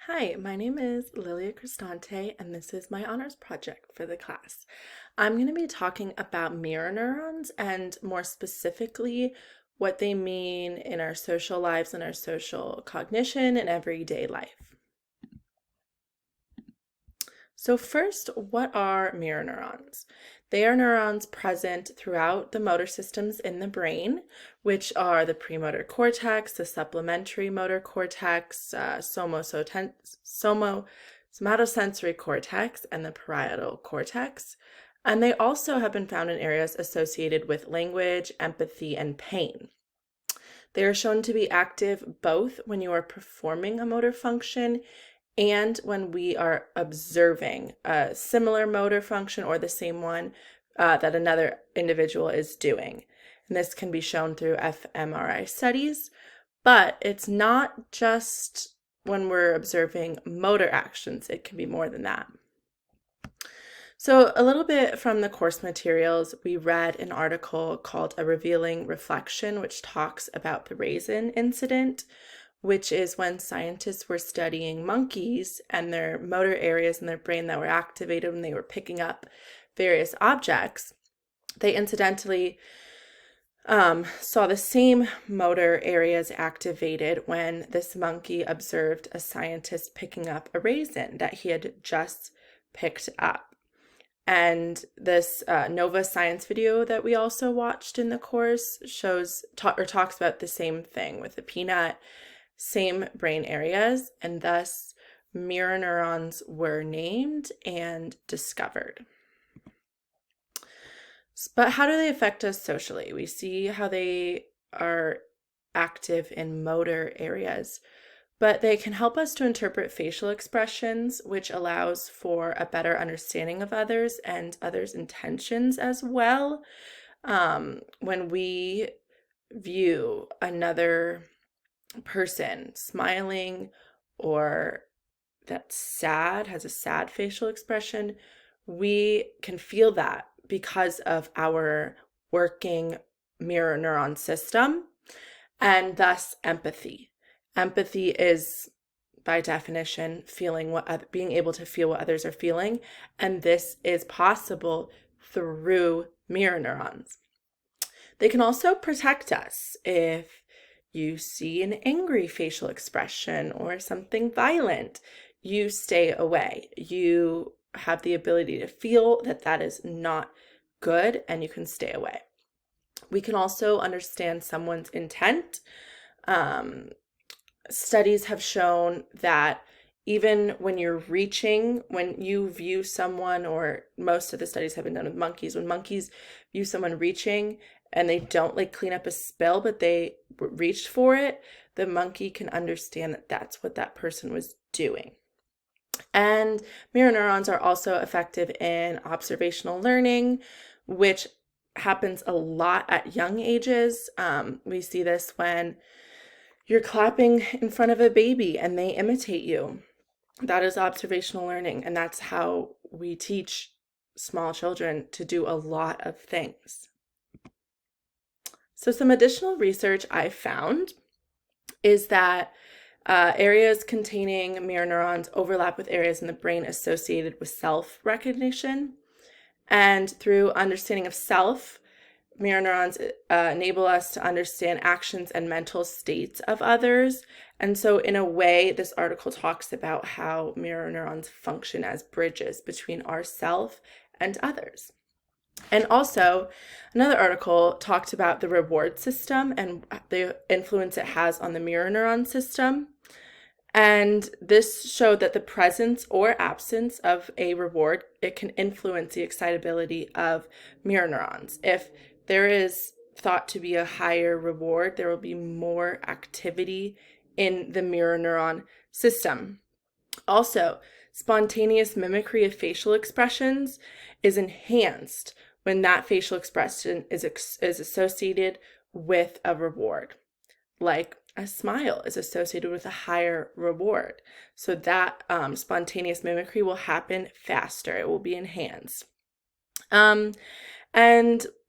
Hi, my name is Lilia Cristante, and this is my honors project for the class. I'm going to be talking about mirror neurons and more specifically what they mean in our social lives and our social cognition and everyday life. So first, what are mirror neurons? They are neurons present throughout the motor systems in the brain, which are the premotor cortex, the supplementary motor cortex, somatosensory cortex, and the parietal cortex. And they also have been found in areas associated with language, empathy, and pain. They are shown to be active both when you are performing a motor function and when we are observing a similar motor function or the same one that another individual is doing. And this can be shown through fMRI studies, but it's not just when we're observing motor actions, it can be more than that. So a little bit from the course materials, we read an article called A Revealing Reflection, which talks about the raisin incident, which is when scientists were studying monkeys and their motor areas in their brain that were activated when they were picking up various objects. They incidentally saw the same motor areas activated when this monkey observed a scientist picking up a raisin that he had just picked up. And this Nova Science video that we also watched in the course talks about the same thing with the peanut, same brain areas, and thus mirror neurons were named and discovered. But how do they affect us socially? We see how they are active in motor areas, but they can help us to interpret facial expressions, which allows for a better understanding of others and others' intentions as well. When we view another person smiling or that's sad, has a sad facial expression, we can feel that because of our working mirror neuron system and thus empathy. Empathy is, by definition, being able to feel what others are feeling, and this is possible through mirror neurons. They can also protect us if you see an angry facial expression or something violent, you stay away. You have the ability to feel that that is not good and you can stay away. We can also understand someone's intent. Studies have shown that even when you're reaching, when you view someone, or most of the studies have been done with monkeys, when monkeys view someone reaching and they don't clean up a spill, but they reached for it, the monkey can understand that that's what that person was doing. And mirror neurons are also effective in observational learning, which happens a lot at young ages. We see this when you're clapping in front of a baby and they imitate you. That is observational learning, and that's how we teach small children to do a lot of things. So some additional research I found is that areas containing mirror neurons overlap with areas in the brain associated with self-recognition. And through understanding of self, mirror neurons enable us to understand actions and mental states of others. And so in a way, this article talks about how mirror neurons function as bridges between ourself and others. And also, another article talked about the reward system and the influence it has on the mirror neuron system. And this showed that the presence or absence of a reward, it can influence the excitability of mirror neurons. If there is thought to be a higher reward, there will be more activity in the mirror neuron system. Also, spontaneous mimicry of facial expressions is enhanced when that facial expression is associated with a reward. Like a smile is associated with a higher reward. So that spontaneous mimicry will happen faster. It will be enhanced. And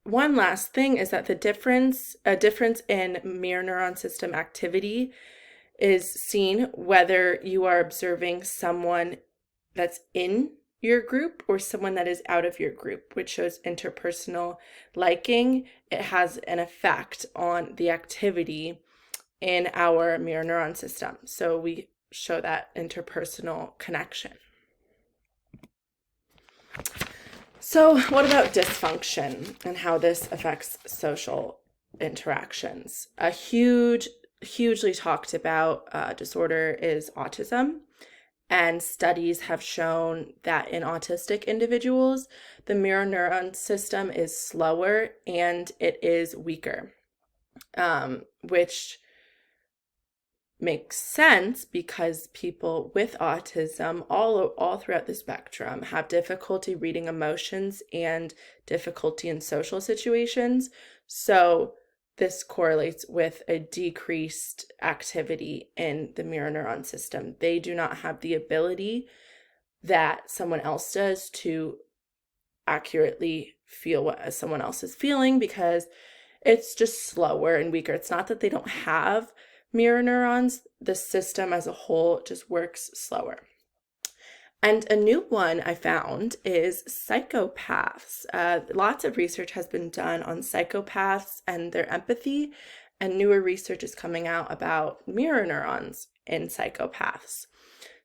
one last thing is that a difference in mirror neuron system activity is seen whether you are observing someone that's in your group or someone that is out of your group, which shows interpersonal liking. It has an effect on the activity in our mirror neuron system. So we show that interpersonal connection. So what about dysfunction and how this affects social interactions? A hugely talked about disorder is autism. And studies have shown that in autistic individuals, the mirror neuron system is slower and it is weaker, which makes sense because people with autism all throughout the spectrum have difficulty reading emotions and difficulty in social situations. So this correlates with a decreased activity in the mirror neuron system. They do not have the ability that someone else does to accurately feel what someone else is feeling because it's just slower and weaker. It's not that they don't have mirror neurons, the system as a whole just works slower. And a new one I found is psychopaths. Lots of research has been done on psychopaths and their empathy, and newer research is coming out about mirror neurons in psychopaths.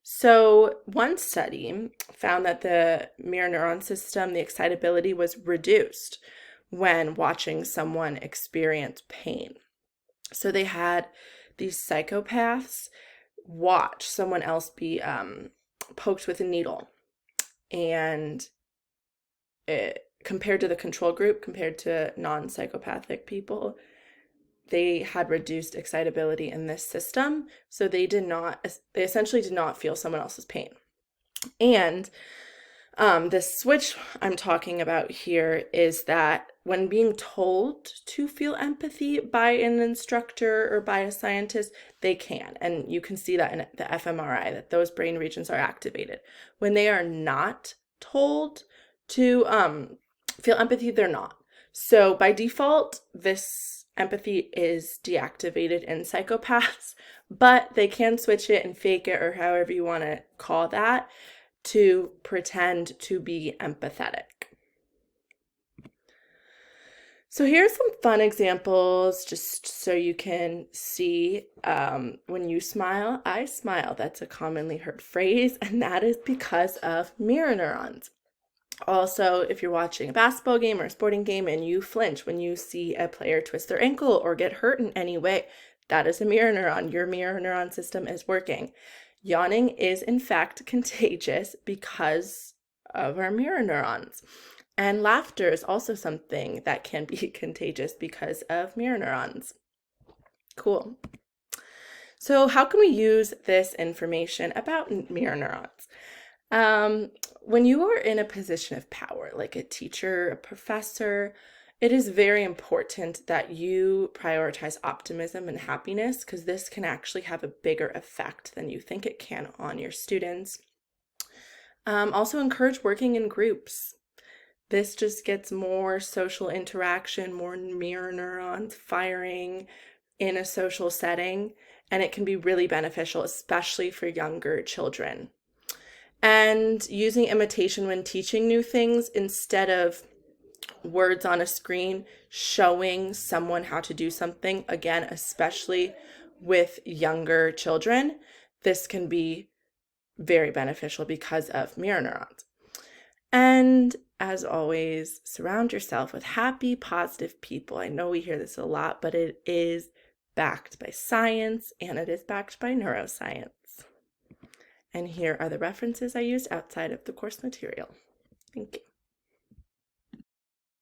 So one study found that the mirror neuron system, the excitability was reduced when watching someone experience pain. So they had these psychopaths watch someone else be poked with a needle, and compared to the control group, compared to non-psychopathic people, they had reduced excitability in this system. So they essentially did not feel someone else's pain. And this switch I'm talking about here is that when being told to feel empathy by an instructor or by a scientist, they can. And you can see that in the fMRI, that those brain regions are activated. When they are not told to feel empathy, they're not. So by default, this empathy is deactivated in psychopaths, but they can switch it and fake it, or however you want to call that, to pretend to be empathetic. So here's some fun examples just so you can see when you smile, I smile. That's a commonly heard phrase, and that is because of mirror neurons. Also, if you're watching a basketball game or a sporting game and you flinch when you see a player twist their ankle or get hurt in any way, that is a mirror neuron. Your mirror neuron system is working. Yawning is in fact contagious because of our mirror neurons. And laughter is also something that can be contagious because of mirror neurons. Cool. So how can we use this information about mirror neurons? When you are in a position of power, like a teacher, a professor, it is very important that you prioritize optimism and happiness, because this can actually have a bigger effect than you think it can on your students. Also encourage working in groups. This just gets more social interaction, more mirror neurons firing in a social setting, and it can be really beneficial, especially for younger children. And using imitation when teaching new things instead of words on a screen, showing someone how to do something, again, especially with younger children, this can be very beneficial because of mirror neurons. And as always, surround yourself with happy, positive people. I know we hear this a lot, but it is backed by science and it is backed by neuroscience. And here are the references I used outside of the course material. Thank you.